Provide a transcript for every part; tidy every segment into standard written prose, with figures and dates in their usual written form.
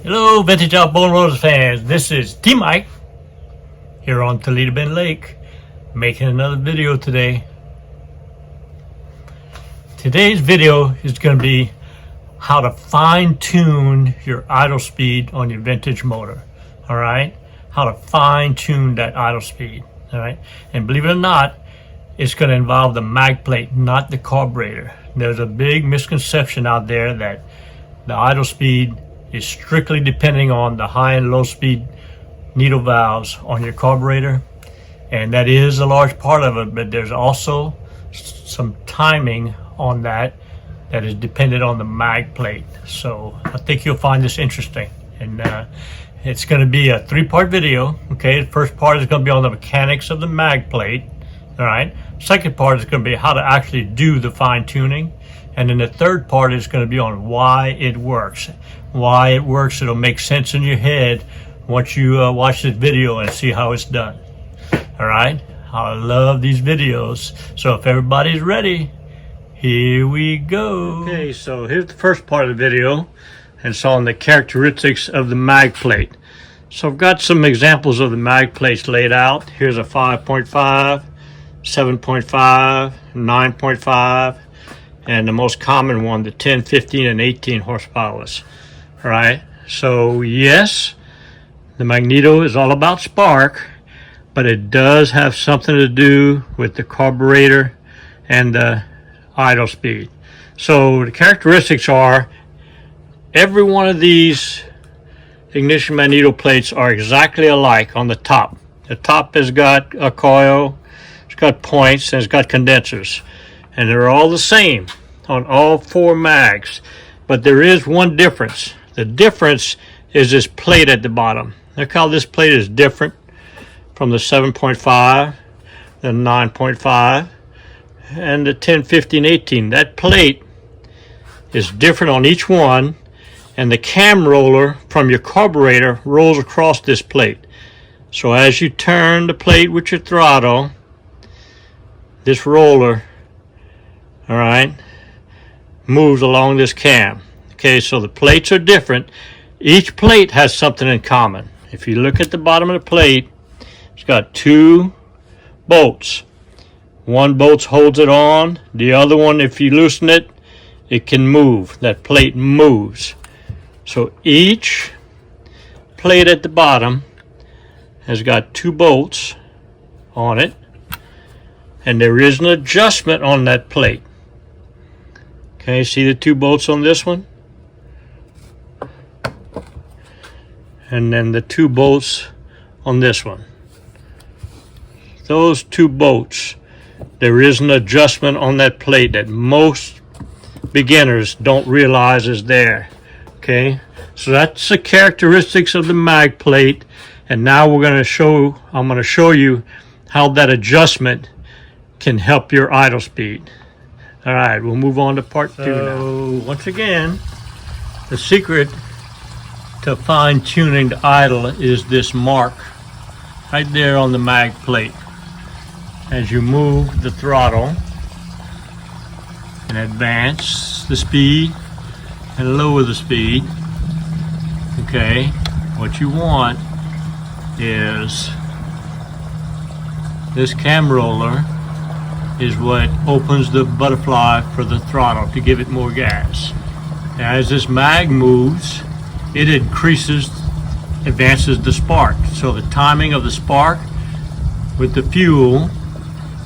Hello, Vintage Outboards fans. This is T-Mike here on Toledo Bend Lake, making another video today. Today's video is going to be how to fine-tune your idle speed on your vintage motor. All right, how to fine-tune that idle speed. All right, and believe it or not, it's going to involve the mag plate, not the carburetor. There's a big misconception out there that the idle speed is strictly depending on the high and low speed needle valves on your carburetor, and that is a large part of it, but there's also some timing on that is dependent on the mag plate. So I think you'll find this interesting, and it's going to be a three-part video. Okay, the first part is going to be on the mechanics of the mag plate. All right, second part is going to be how to actually do the fine-tuning, and then the third part is going to be on why it works. Why it works, it'll make sense in your head once you watch this video and see how it's done. All right, I love these videos. So if everybody's ready, here we go. Okay, so here's the first part of the video, and it's on the characteristics of the mag plate. So I've got some examples of the mag plates laid out. Here's a 5.5, 7.5, 9.5, and the most common one, the 10, 15, and 18 horsepowers. All right, so yes, the Magneto is all about spark, but it does have something to do with the carburetor and the idle speed. So the characteristics are, every one of these ignition magneto plates are exactly alike on the top. The top has got a coil, it's got points, and it's got condensers, and they're all the same on all four mags, but there is one difference. The difference is this plate at the bottom. Look how this plate is different from the 7.5, the 9.5, and the 10, 15, 18. That plate is different on each one, and the cam roller from your carburetor rolls across this plate. So as you turn the plate with your throttle, this roller, all right, moves along this cam. Okay, so the plates are different. Each plate has something in common. If you look at the bottom of the plate, it's got two bolts. One bolt holds it on. The other one, if you loosen it, it can move. That plate moves. So each plate at the bottom has got two bolts on it, and there is an adjustment on that plate. Okay, see the two bolts on this one? And then the two bolts on this one. Those two bolts, there is an adjustment on that plate that most beginners don't realize is there. Okay, so that's the characteristics of the mag plate, and now I'm going to show you how that adjustment can help your idle speed. All right, we'll move on to part two now. So once again, the secret to fine-tuning the idle is this mark right there on the mag plate. As you move the throttle and advance the speed and lower the speed, okay, what you want is this cam roller is what opens the butterfly for the throttle to give it more gas. As this mag moves, it advances the spark. So the timing of the spark with the fuel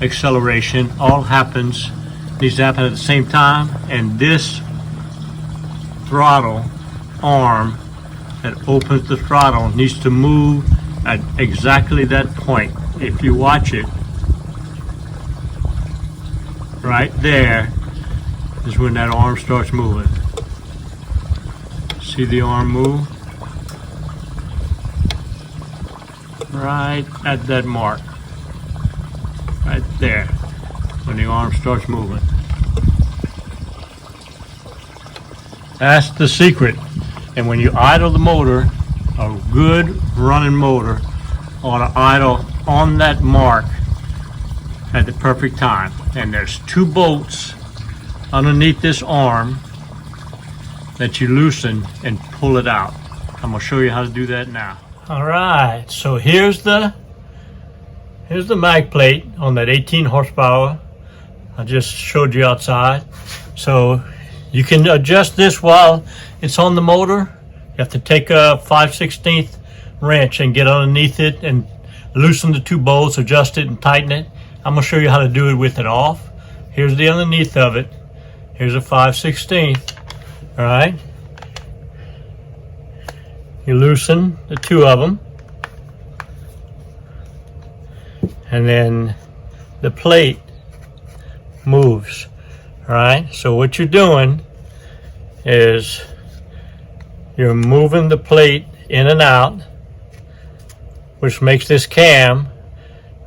acceleration all needs to happen at the same time, and this throttle arm that opens the throttle needs to move at exactly that point. If you watch it, right there is when that arm starts moving. See the arm move? Right at that mark. Right there, when the arm starts moving. That's the secret. And when you idle the motor, a good running motor ought to idle on that mark at the perfect time. And there's two bolts underneath this arm that you loosen and pull it out. I'm gonna show you how to do that now. All right, so here's the mag plate on that 18 horsepower I just showed you outside. So you can adjust this while it's on the motor. You have to take a 5/16 wrench and get underneath it and loosen the two bolts, adjust it and tighten it. I'm gonna show you how to do it with it off. Here's the underneath of it. Here's a 5/16. All right. You loosen the two of them, and then the plate moves. All right. So what you're doing is you're moving the plate in and out, which makes this cam,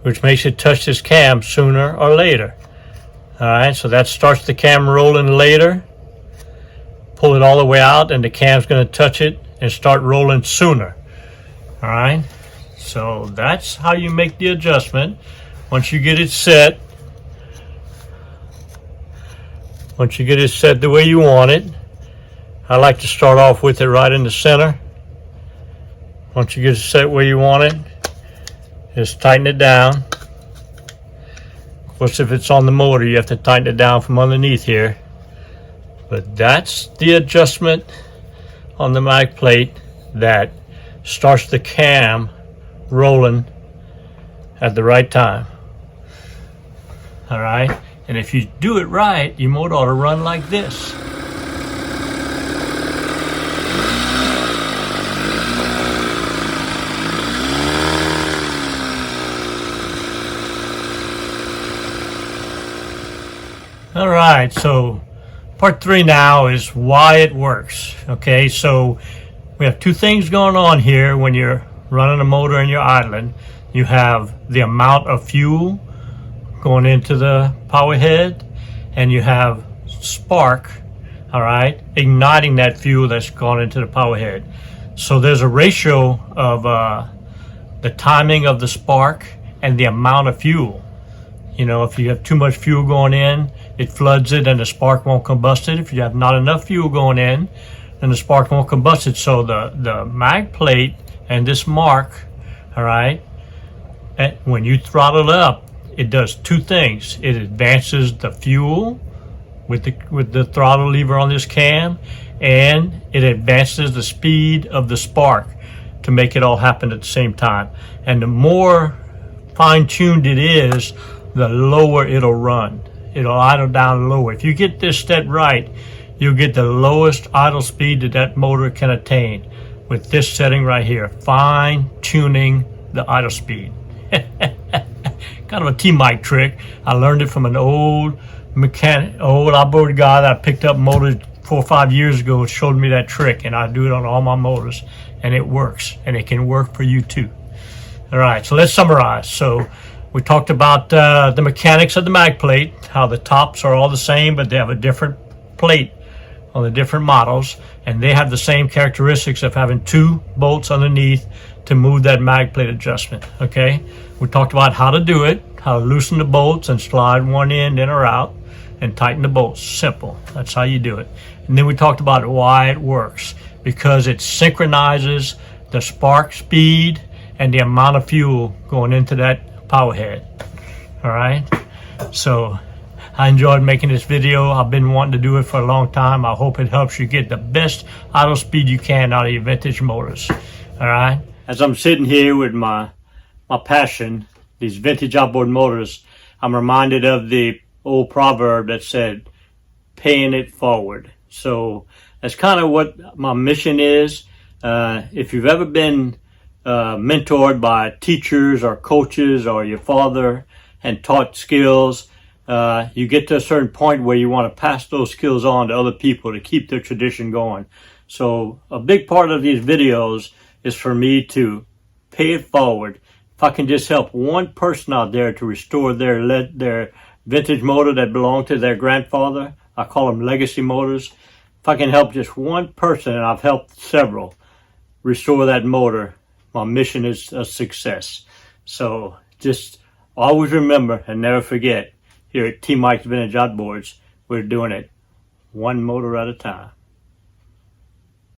which makes it touch this cam sooner or later. All right, so that starts the cam rolling later. Pull it all the way out and the cam's gonna touch it and start rolling sooner. All right, so that's how you make the adjustment. Once you get it set, the way you want it, I like to start off with it right in the center. Once you get it set where you want it, just tighten it down. Of course, if it's on the motor, you have to tighten it down from underneath here. But that's the adjustment on the mag plate that starts the cam rolling at the right time. All right, and if you do it right, your motor ought to run like this. All right, so part 3 now is why it works. Okay, so we have two things going on here when you're running a motor and you're idling. You have the amount of fuel going into the power head, and you have spark, all right, igniting that fuel that's gone into the power head. So there's a ratio of the timing of the spark and the amount of fuel. You know, if you have too much fuel going in, it floods it and the spark won't combust it. If you have not enough fuel going in, then the spark won't combust it. So the mag plate and this mark, all right, when you throttle it up, it does two things. It advances the fuel with the throttle lever on this cam, and it advances the speed of the spark to make it all happen at the same time. And the more fine-tuned it is, the lower it'll run. It'll idle down lower. If you get this set right, you'll get the lowest idle speed that motor can attain with this setting right here, fine-tuning the idle speed. Kind of a T-mic trick. I learned it from an old outboard guy that I picked up motors 4 or 5 years ago. Showed me that trick, and I do it on all my motors, and it works, and it can work for you too. All right, so let's summarize. So we talked about the mechanics of the mag plate, how the tops are all the same, but they have a different plate on the different models, and they have the same characteristics of having 2 bolts underneath to move that mag plate adjustment. Okay, we talked about how to do it, how to loosen the bolts and slide one end in or out and tighten the bolts. Simple. That's how you do it. And then we talked about why it works, because it synchronizes the spark speed and the amount of fuel going into that power head. All right, so I enjoyed making this video. I've been wanting to do it for a long time. I hope it helps you get the best idle speed you can out of your vintage motors. All right, as I'm sitting here with my passion, these vintage outboard motors, I'm reminded of the old proverb that said, paying it forward. So that's kind of what my mission is. If you've ever been mentored by teachers or coaches or your father and taught skills, you get to a certain point where you want to pass those skills on to other people to keep their tradition going. So a big part of these videos is for me to pay it forward. If I can just help one person out there to restore their vintage motor that belonged to their grandfather, I call them legacy motors. If I can help just one person, and I've helped several, restore that motor, my mission is a success. So just always remember and never forget, here at T. Mike's Vintage Outboards, we're doing it one motor at a time.